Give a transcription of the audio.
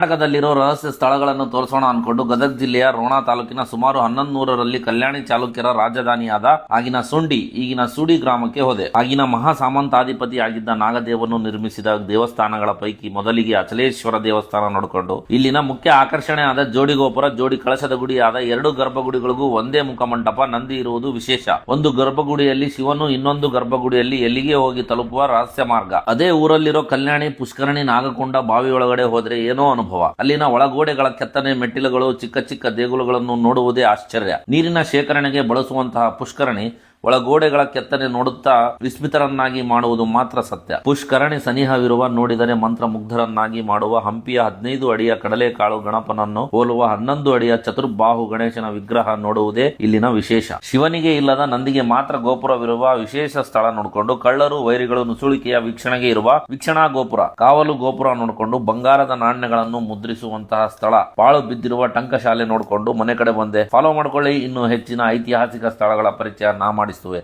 ಕರ್ನಾಟಕದಲ್ಲಿರೋ ರಹಸ್ಯ ಸ್ಥಳಗಳನ್ನು ತೋರಿಸೋಣ ಅನ್ಕೊಂಡು ಗದಗ ಜಿಲ್ಲೆಯ ರೋಣ ತಾಲೂಕಿನ ಸುಮಾರು 1100ರಲ್ಲಿ ಕಲ್ಯಾಣಿ ಚಾಲುಕ್ಯರ ರಾಜಧಾನಿಯಾದ ಆಗಿನ ಸುಂಡಿ ಈಗಿನ ಸೂಡಿ ಗ್ರಾಮಕ್ಕೆ ಹೋದೆ. ಆಗಿನ ಮಹಾ ಸಾಮಂತಾಧಿಪತಿ ಆಗಿದ್ದ ನಾಗದೇವನು ನಿರ್ಮಿಸಿದ ದೇವಸ್ಥಾನಗಳ ಪೈಕಿ ಮೊದಲಿಗೆ ಅಚಲೇಶ್ವರ ದೇವಸ್ಥಾನ ನೋಡಿಕೊಂಡು ಇಲ್ಲಿನ ಮುಖ್ಯ ಆಕರ್ಷಣೆ ಆದ ಜೋಡಿ ಗೋಪುರ, ಜೋಡಿ ಕಳಶದ ಗುಡಿ ಆದ 2 ಗರ್ಭಗುಡಿಗಳಿಗೂ ಒಂದೇ ಮುಖಮಂಟಪ, ನಂದಿ ಇರುವುದು ವಿಶೇಷ. ಒಂದು ಗರ್ಭಗುಡಿಯಲ್ಲಿ ಶಿವನು, ಇನ್ನೊಂದು ಗರ್ಭಗುಡಿಯಲ್ಲಿ ಎಲ್ಲಿಗೆ ಹೋಗಿ ತಲುಪುವ ರಹಸ್ಯ ಮಾರ್ಗ. ಅದೇ ಊರಲ್ಲಿರೋ ಕಲ್ಯಾಣಿ, ಪುಷ್ಕರಣಿ, ನಾಗಕೊಂಡ ಬಾವಿಯೊಳಗಡೆ ಹೋದ್ರೆ ಏನೋ ಅನುಭವ. ಅಲ್ಲಿನ ಒಳಗೋಡೆಗಳ ಕೆತ್ತನೆ, ಮೆಟ್ಟಿಲುಗಳು, ಚಿಕ್ಕ ಚಿಕ್ಕ ದೇಗುಲಗಳನ್ನು ನೋಡುವುದೇ ಆಶ್ಚರ್ಯ. ನೀರಿನ ಶೇಖರಣೆಗೆ ಬಳಸುವಂತಹ ಪುಷ್ಕರಣಿ ಒಳಗೋಡೆಗಳ ಕೆತ್ತನೆ ನೋಡುತ್ತಾ ವಿಸ್ಮಿತರನ್ನಾಗಿ ಮಾಡುವುದು ಮಾತ್ರ ಸತ್ಯ. ಪುಷ್ಕರಣಿ ಸನಿಹವಿರುವ, ನೋಡಿದರೆ ಮಂತ್ರಮುಗ್ಧರನ್ನಾಗಿ ಮಾಡುವ ಹಂಪಿಯ 15 ಅಡಿಯ ಕಡಲೆಕಾಳು ಗಣಪನನ್ನು ಹೋಲುವ 11 ಅಡಿಯ ಚತುರ್ಬಾಹು ಗಣೇಶನ ವಿಗ್ರಹ ನೋಡುವುದೇ ಇಲ್ಲಿನ ವಿಶೇಷ. ಶಿವನಿಗೆ ಇಲ್ಲದ ನಂದಿಗೆ ಮಾತ್ರ ಗೋಪುರವಿರುವ ವಿಶೇಷ ಸ್ಥಳ ನೋಡಿಕೊಂಡು ಕಳ್ಳರು, ವೈರಿಗಳು ನುಸುಳಿಕೆಯ ವೀಕ್ಷಣೆಗೆ ಇರುವ ವೀಕ್ಷಣಾ ಗೋಪುರ, ಕಾವಲು ಗೋಪುರ ನೋಡಿಕೊಂಡು ಬಂಗಾರದ ನಾಣ್ಯಗಳನ್ನು ಮುದ್ರಿಸುವಂತಹ ಸ್ಥಳ, ಪಾಳು ಬಿದ್ದಿರುವ ಟಂಕಶಾಲೆ ನೋಡಿಕೊಂಡು ಮನೆ ಕಡೆ ಬಂದೆ. ಫಾಲೋ ಮಾಡ್ಕೊಳ್ಳಿ, ಇನ್ನು ಹೆಚ್ಚಿನ ಐತಿಹಾಸಿಕ ಸ್ಥಳಗಳ ಪರಿಚಯ ನಾ ಮಾಡಿಸುವೆ.